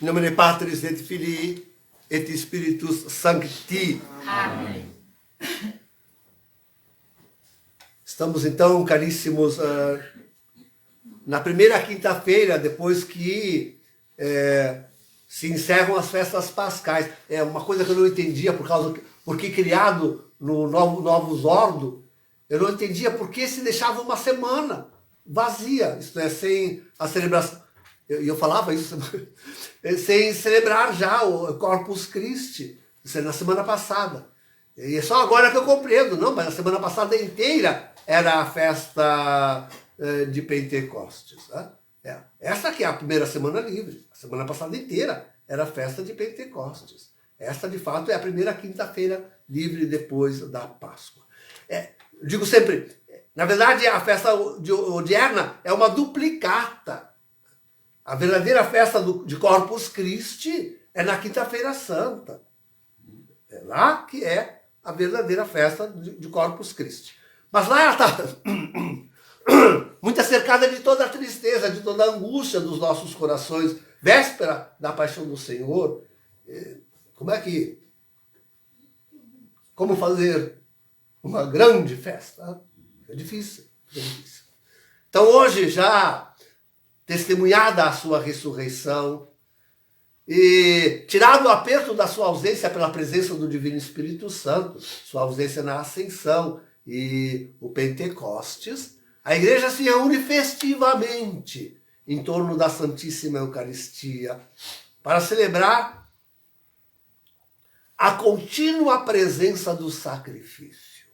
Em nome de Patris et Filii et Spiritus Sancti. Amém. Estamos então, caríssimos, na primeira quinta-feira, depois que se encerram as festas pascais. É uma coisa que eu não entendia, porque criado no Novus Ordo, eu não entendia por que se deixava uma semana vazia, isto é, sem a celebração. Eu falava isso, sem celebrar já o Corpus Christi, isso é na semana passada. E é só agora que eu compreendo, não, mas a semana passada inteira era a festa de Pentecostes. Né? Essa que é a primeira semana livre, a semana passada inteira era a festa de Pentecostes. Esta, de fato, é a primeira quinta-feira livre depois da Páscoa. Digo sempre, na verdade, a festa odierna é uma duplicata. A verdadeira festa de Corpus Christi é na quinta-feira santa. É lá que é a verdadeira festa de Corpus Christi. Mas lá ela está muito cercada de toda a tristeza, de toda a angústia dos nossos corações. Véspera da paixão do Senhor. Como fazer uma grande festa? É difícil, é difícil. Então hoje, já testemunhada a sua ressurreição e tirado o aperto da sua ausência pela presença do Divino Espírito Santo, sua ausência na Ascensão e o Pentecostes, a igreja se reúne festivamente em torno da Santíssima Eucaristia para celebrar a contínua presença do sacrifício.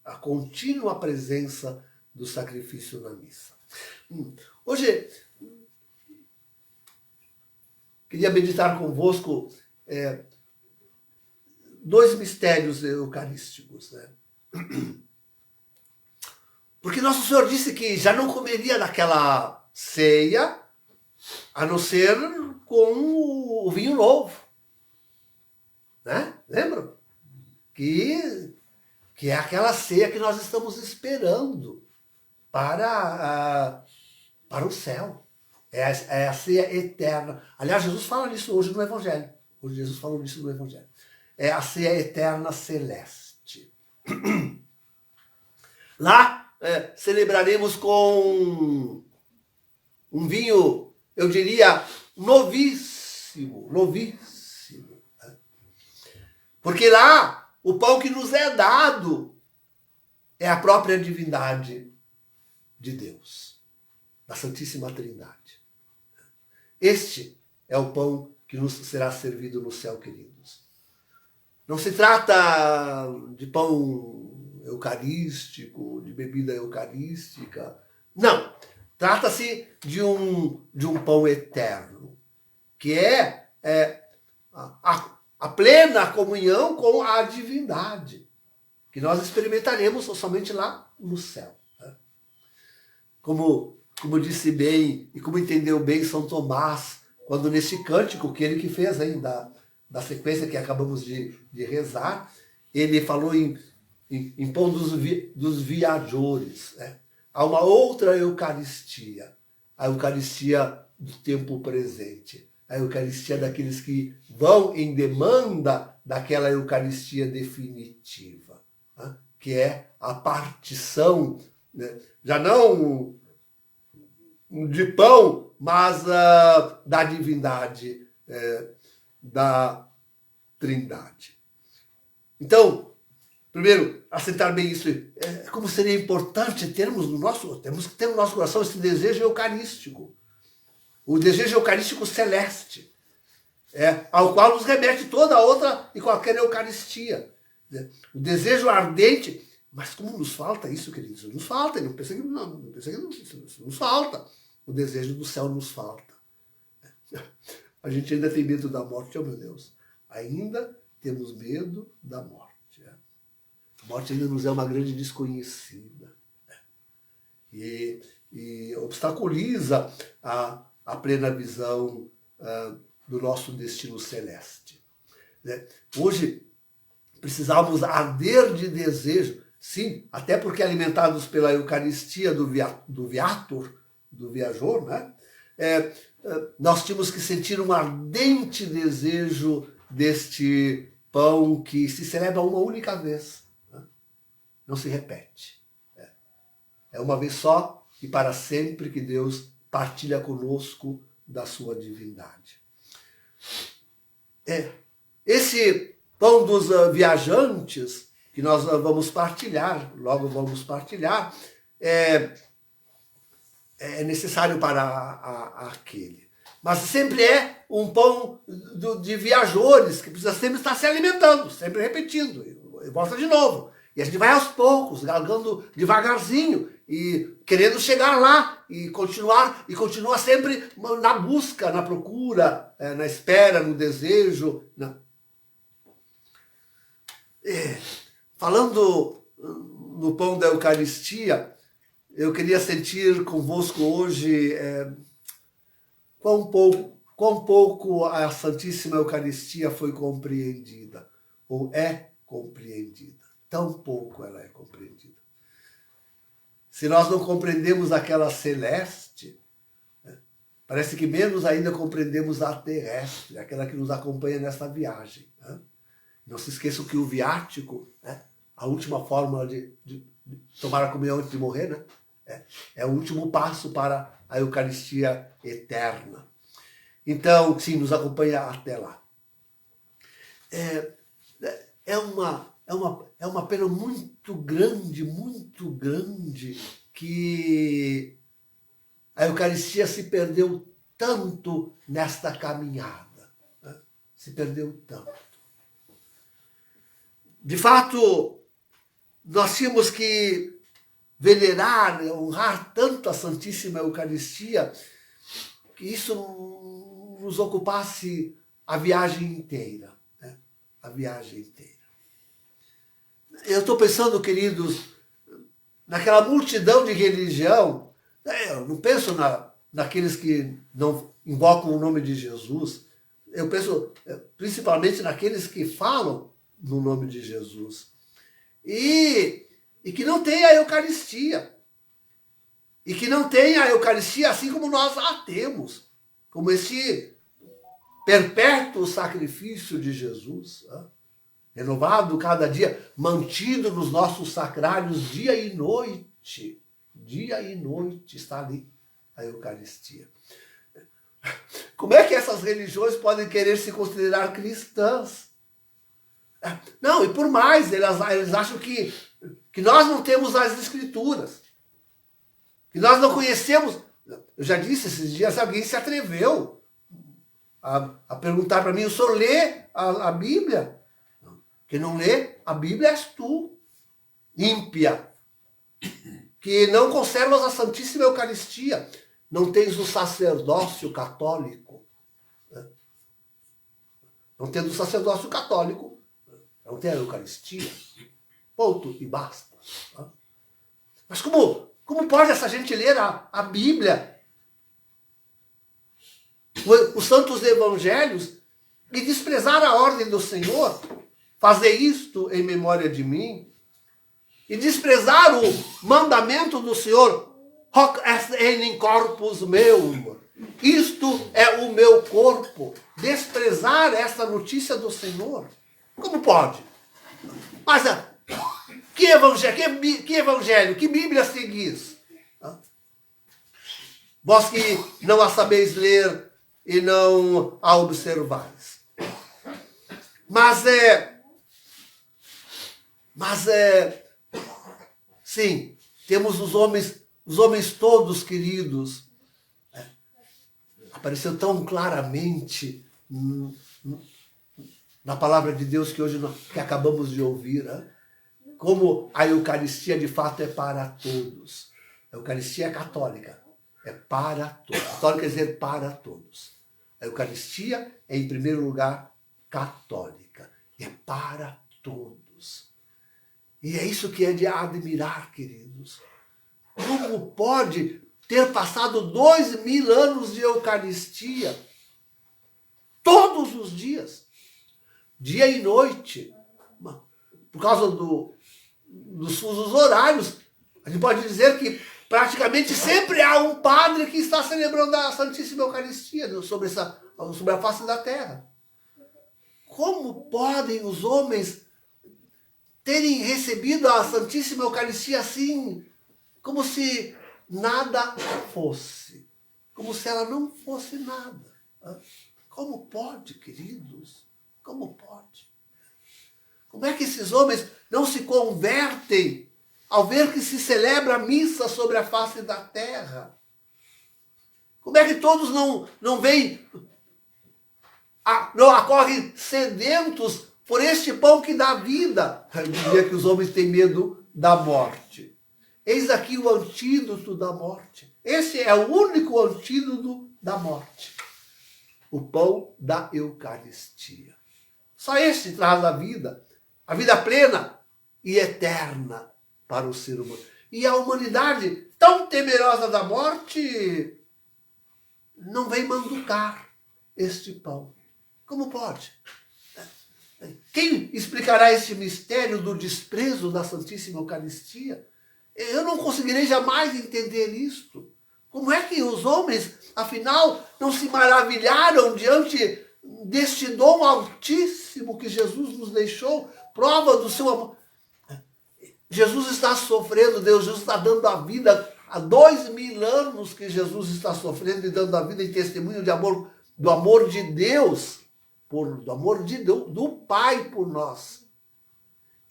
A contínua presença do sacrifício na missa. Hoje, queria meditar convosco dois mistérios eucarísticos. Né? Porque Nosso Senhor disse que já não comeria daquela ceia, a não ser com o vinho novo. Né? Lembram? Que é aquela ceia que nós estamos esperando para o céu. É a ceia eterna. Aliás, Jesus fala nisso hoje no Evangelho. Hoje Jesus falou nisso no Evangelho. É a ceia eterna celeste. Lá celebraremos com um vinho, eu diria, novíssimo. Novíssimo. Né? Porque lá, o pão que nos é dado é a própria divindade de Deus, da Santíssima Trindade. Este é o pão que nos será servido no céu, queridos. Não se trata de pão eucarístico, de bebida eucarística. Não. Trata-se de um pão eterno, que é a plena comunhão com a divindade, que nós experimentaremos somente lá no céu. Como disse bem e como entendeu bem São Tomás, quando nesse cântico que ele que fez aí, da sequência que acabamos de rezar, ele falou em pão dos viajores. Né? Há uma outra Eucaristia, a Eucaristia do tempo presente, a Eucaristia daqueles que vão em demanda daquela Eucaristia definitiva, né? Que é a partição, né? Já não de pão, mas da divindade, da Trindade. Então, primeiro, assentar bem isso. Como seria importante temos que ter no nosso coração esse desejo eucarístico. O desejo eucarístico celeste, ao qual nos remete toda outra e qualquer Eucaristia. O desejo ardente. Mas como nos falta isso, queridos? Nos falta, não pensa que não nos falta. O desejo do céu nos falta. A gente ainda tem medo da morte, oh meu Deus. Ainda temos medo da morte. A morte ainda nos é uma grande desconhecida. E obstaculiza a plena visão do nosso destino celeste. Hoje, precisamos arder de desejo. Sim, até porque alimentados pela Eucaristia do viator, do viajor, né? nós tínhamos que sentir um ardente desejo deste pão que se celebra uma única vez. Né? Não se repete. É uma vez só e para sempre que Deus partilha conosco da sua divindade. Esse pão dos viajantes, que nós vamos partilhar, logo vamos partilhar, é necessário para aquele. Mas sempre é um pão de viajores, que precisa sempre estar se alimentando, sempre repetindo, e volta de novo. E a gente vai aos poucos, galgando devagarzinho, e querendo chegar lá, e continua sempre na busca, na procura, na espera, no desejo. Falando no pão da Eucaristia, eu queria sentir convosco hoje quão pouco a Santíssima Eucaristia foi compreendida, ou é compreendida. Tão pouco ela é compreendida. Se nós não compreendemos aquela celeste, parece que menos ainda compreendemos a terrestre, aquela que nos acompanha nessa viagem. Não se esqueçam que o viático, a última forma de tomar a comunhão antes de morrer, é o último passo para a Eucaristia eterna. Então, sim, nos acompanha até lá. É uma pena muito grande que a Eucaristia se perdeu tanto nesta caminhada. Se perdeu tanto. De fato, nós tínhamos que venerar, honrar tanto a Santíssima Eucaristia, que isso nos ocupasse a viagem inteira. A viagem inteira. Eu estou pensando, queridos, naquela multidão de religião. Eu não penso naqueles que não invocam o nome de Jesus. Eu penso principalmente naqueles que falam no nome de Jesus. E que não tem a Eucaristia. E que não tem a Eucaristia assim como nós a temos. Como esse perpétuo sacrifício de Jesus. Renovado cada dia, mantido nos nossos sacrários dia e noite. Dia e noite está ali a Eucaristia. Como é que essas religiões podem querer se considerar cristãs? Não, e por mais, eles acham que nós não temos as Escrituras, que nós não conhecemos. Eu já disse esses dias, alguém se atreveu a perguntar para mim: o senhor lê a Bíblia? Quem não lê a Bíblia és tu, ímpia, que não conservas a Santíssima Eucaristia, não tens o sacerdócio católico. Não tendo o sacerdócio católico, não tem a Eucaristia. Ponto e basta. Mas como pode essa gente ler a Bíblia, os santos evangelhos, e desprezar a ordem do Senhor, fazer isto em memória de mim, e desprezar o mandamento do Senhor, hoc est enim corpus meum, isto é o meu corpo, desprezar essa notícia do Senhor? Como pode? Mas que evangelho, que Bíblia seguis? Vós que não a sabeis ler e não a observais. Mas sim, temos os homens todos queridos. Apareceu tão claramente na palavra de Deus que hoje que acabamos de ouvir, como a Eucaristia de fato é para todos. A Eucaristia é católica, é para todos. Católica quer dizer para todos. A Eucaristia é, em primeiro lugar, católica, é para todos. E é isso que é de admirar, queridos. Como pode ter passado 2000 anos de Eucaristia, todos os dias, dia e noite, por causa dos fusos horários? A gente pode dizer que praticamente sempre há um padre que está celebrando a Santíssima Eucaristia sobre a face da terra. Como podem os homens terem recebido a Santíssima Eucaristia assim, como se nada fosse, como se ela não fosse nada? Como pode, queridos? Como pode? Como é que esses homens não se convertem ao ver que se celebra a missa sobre a face da terra? Como é que todos não veem, não acorrem sedentos por este pão que dá vida? Eu diria que os homens têm medo da morte. Eis aqui o antídoto da morte. Esse é o único antídoto da morte. O pão da Eucaristia. Só este traz a vida plena e eterna para o ser humano. E a humanidade, tão temerosa da morte, não vem manducar este pão. Como pode? Quem explicará este mistério do desprezo da Santíssima Eucaristia? Eu não conseguirei jamais entender isto. Como é que os homens, afinal, não se maravilharam diante deste dom altíssimo que Jesus nos deixou, prova do seu amor? Jesus está sofrendo, Jesus está dando a vida. Há 2000 anos que Jesus está sofrendo e dando a vida em testemunho de amor, do amor de Deus, do amor de Deus, do Pai por nós.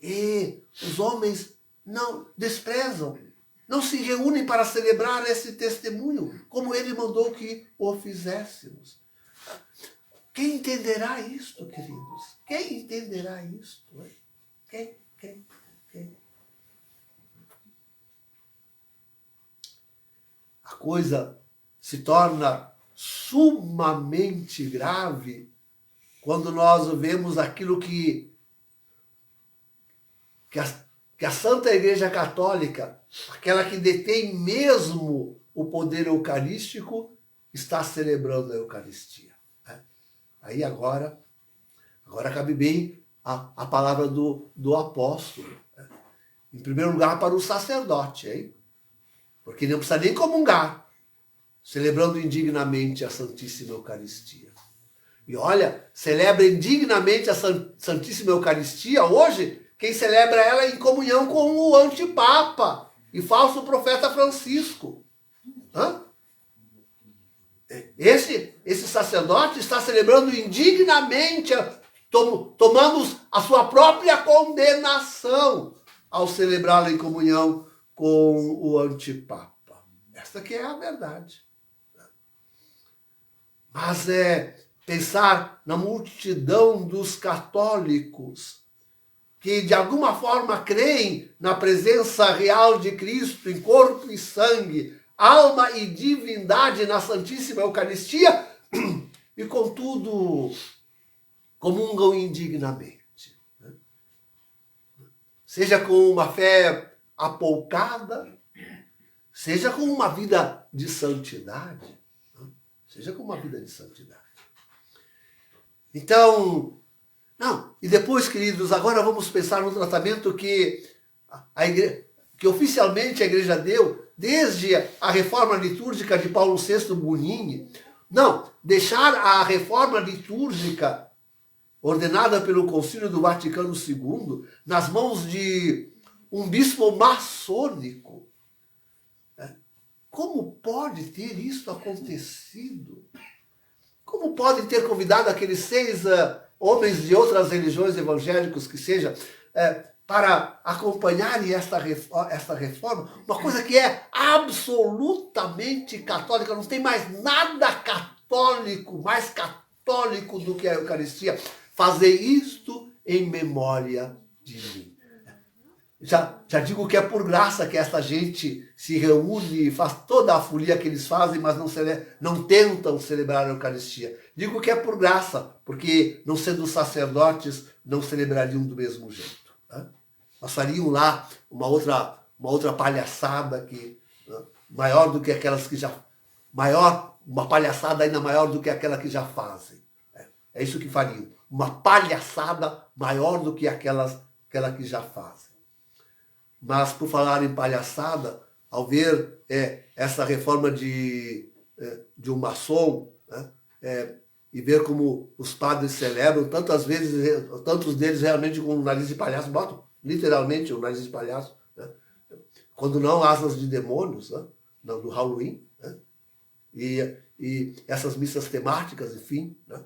E os homens não desprezam, não se reúnem para celebrar esse testemunho, como ele mandou que o fizéssemos. Quem entenderá isto, queridos? Quem entenderá isto? Quem? A coisa se torna sumamente grave quando nós vemos aquilo que a Santa Igreja Católica, aquela que detém mesmo o poder eucarístico, está celebrando a Eucaristia. Aí agora cabe bem a palavra do apóstolo. Em primeiro lugar, para o sacerdote, hein? Porque não precisa nem comungar, celebrando indignamente a Santíssima Eucaristia. E olha, celebra indignamente a Santíssima Eucaristia hoje quem celebra ela em comunhão com o antipapa e falso profeta Francisco. Esse sacerdote está celebrando indignamente, tomando a sua própria condenação ao celebrá-la em comunhão com o antipapa. Esta que é a verdade. Mas pensar na multidão dos católicos que de alguma forma creem na presença real de Cristo em corpo e sangue, alma e divindade na Santíssima Eucaristia, e contudo comungam indignamente. Seja com uma fé apoucada, seja com uma vida de santidade. Seja com uma vida de santidade. Então, e depois, queridos, agora vamos pensar no tratamento que oficialmente a Igreja deu desde a reforma litúrgica de Paulo VI Bonini. Deixar a reforma litúrgica ordenada pelo Concílio do Vaticano II nas mãos de um bispo maçônico. Como pode ter isso acontecido? Como podem ter convidado aqueles 6 homens de outras religiões evangélicas que seja, para acompanharem esta reforma? Uma coisa que é absolutamente católica, não tem mais nada católico, mais católico do que a Eucaristia. Fazer isto em memória de mim. Já digo que é por graça que essa gente se reúne e faz toda a folia que eles fazem, mas não tentam celebrar a Eucaristia. Digo que é por graça, porque não sendo sacerdotes, não celebrariam do mesmo jeito. Mas fariam lá uma outra palhaçada maior do que aquelas que já... uma palhaçada ainda maior do que aquela que já fazem. É isso que fariam. Uma palhaçada maior do que aquela que já fazem. Mas, por falar em palhaçada, ao ver essa reforma de um maçom, né, e ver como os padres celebram, tantas vezes, tantos deles realmente com o nariz de palhaço, botam literalmente o nariz de palhaço, né, quando não asas de demônios, né, do Halloween, né, e essas missas temáticas, enfim, né,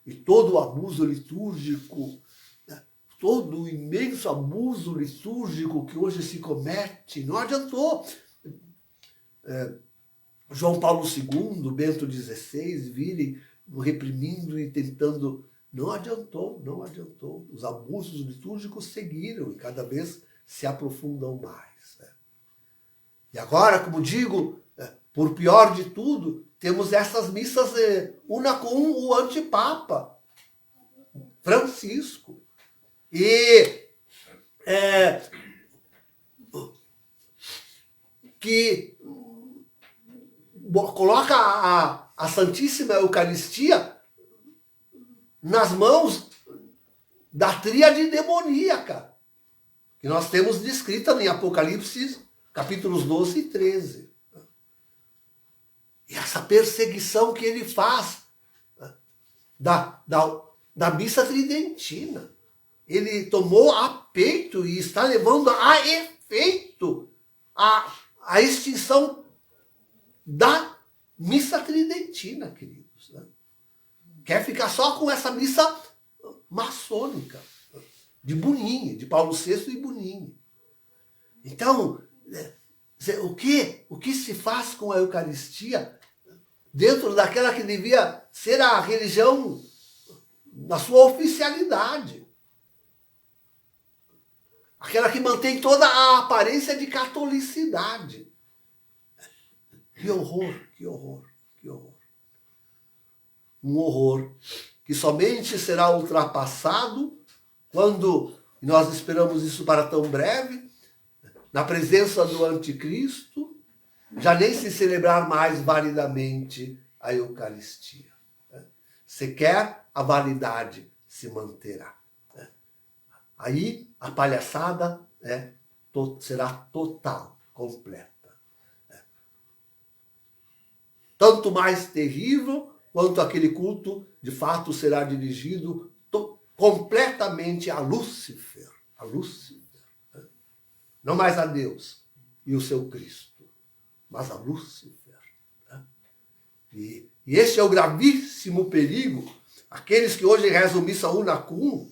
e todo o abuso litúrgico, né, todo o imenso abuso litúrgico que hoje se comete, não adiantou. João Paulo II, Bento XVI virem reprimindo e tentando. Não adiantou, não adiantou. Os abusos litúrgicos seguiram e cada vez se aprofundam mais. Né? E agora, como digo, por pior de tudo, temos essas missas uma com o antipapa, Francisco. E que coloca a Santíssima Eucaristia nas mãos da tríade demoníaca, que nós temos descrita em Apocalipse, capítulos 12 e 13. E essa perseguição que ele faz da missa tridentina. Ele tomou a peito e está levando a efeito a extinção da missa tridentina, queridos. Né? Quer ficar só com essa missa maçônica, de Bonin, de Paulo VI e Bonin. Então, o que se faz com a Eucaristia dentro daquela que devia ser a religião na sua oficialidade? Aquela que mantém toda a aparência de catolicidade. Que horror, que horror, que horror. Um horror que somente será ultrapassado quando, e nós esperamos isso para tão breve, na presença do anticristo, já nem se celebrar mais validamente a Eucaristia. Sequer a validade se manterá. Aí a palhaçada será total, completa. Tanto mais terrível quanto aquele culto, de fato, será dirigido completamente a Lúcifer. A Lúcifer. Não mais a Deus e o seu Cristo, mas a Lúcifer. E este é o gravíssimo perigo. Aqueles que hoje rezam missa unacum,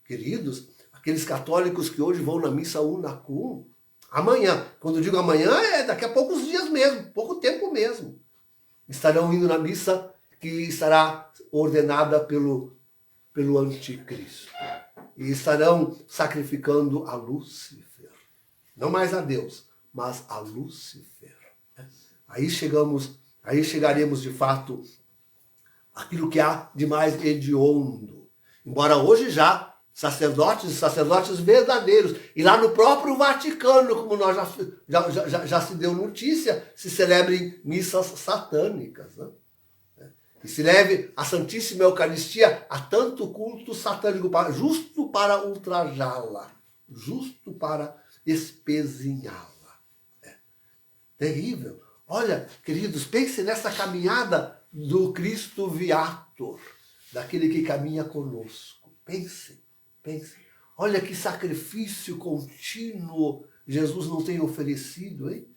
queridos, aqueles católicos que hoje vão na missa unacum, amanhã, quando digo amanhã, é daqui a poucos dias mesmo, pouco tempo mesmo, estarão indo na missa que estará ordenada pelo anticristo. E estarão sacrificando a Lúcifer. Não mais a Deus, mas a Lúcifer. Aí chegaremos de fato àquilo que há de mais hediondo. Embora hoje já sacerdotes verdadeiros, e lá no próprio Vaticano, como nós já se deu notícia, se celebrem missas satânicas, né? E se leve a Santíssima Eucaristia a tanto culto satânico, justo para ultrajá-la, justo para espezinhá-la. Terrível. Olha, queridos, pensem nessa caminhada do Cristo Viator, daquele que caminha conosco. Pensem. Olha que sacrifício contínuo Jesus não tem oferecido, hein?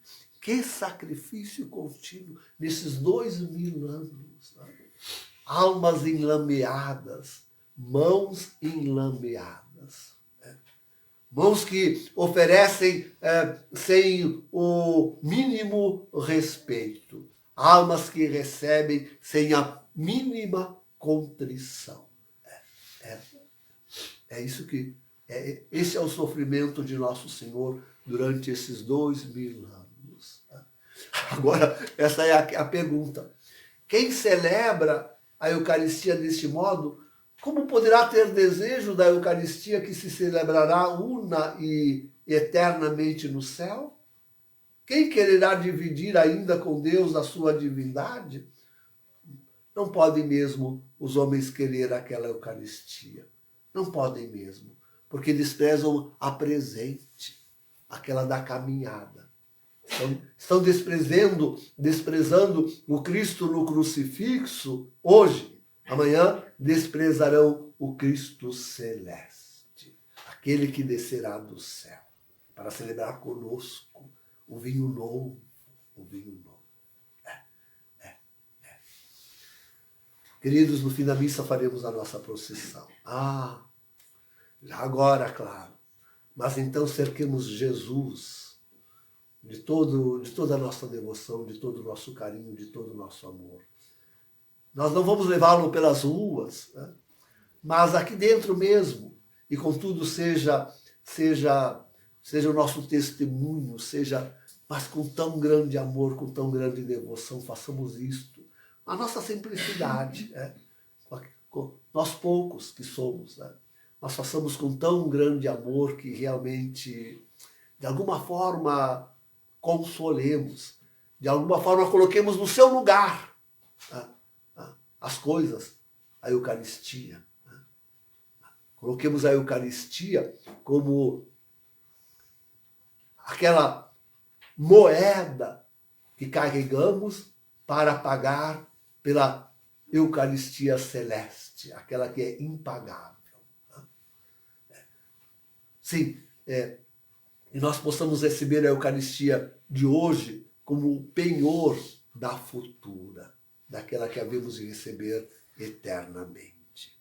Que sacrifício contínuo nesses 2000 anos. Né? Almas enlameadas, mãos enlameadas. Né? Mãos que oferecem sem o mínimo respeito. Almas que recebem sem a mínima contrição. Esse é o sofrimento de nosso Senhor durante esses 2000 anos. Agora, essa é a pergunta. Quem celebra a Eucaristia deste modo, como poderá ter desejo da Eucaristia que se celebrará una e eternamente no céu? Quem quererá dividir ainda com Deus a sua divindade? Não podem mesmo os homens querer aquela Eucaristia. Não podem mesmo, porque desprezam a presente, aquela da caminhada, Estão desprezando o Cristo no crucifixo hoje. Amanhã desprezarão o Cristo celeste, aquele que descerá do céu para celebrar conosco o vinho novo, o vinho novo. Queridos, no fim da missa faremos a nossa procissão. Já agora, claro. Mas então cerquemos Jesus de toda a nossa devoção, de todo o nosso carinho, de todo o nosso amor. Nós não vamos levá-lo pelas ruas, né? Mas aqui dentro mesmo, e contudo seja o nosso testemunho, mas com tão grande amor, com tão grande devoção, façamos isto. A nossa simplicidade, né? Nós poucos que somos, né? Nós façamos com tão grande amor que realmente, de alguma forma, consolemos, de alguma forma coloquemos no seu lugar, né, as coisas, a Eucaristia. Né? Coloquemos a Eucaristia como aquela moeda que carregamos para pagar pela Eucaristia celeste, aquela que é impagável. Né? Sim, e nós possamos receber a Eucaristia de hoje como o penhor da futura, daquela que havemos de receber eternamente.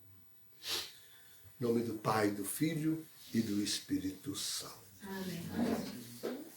Em nome do Pai, do Filho e do Espírito Santo. Amém.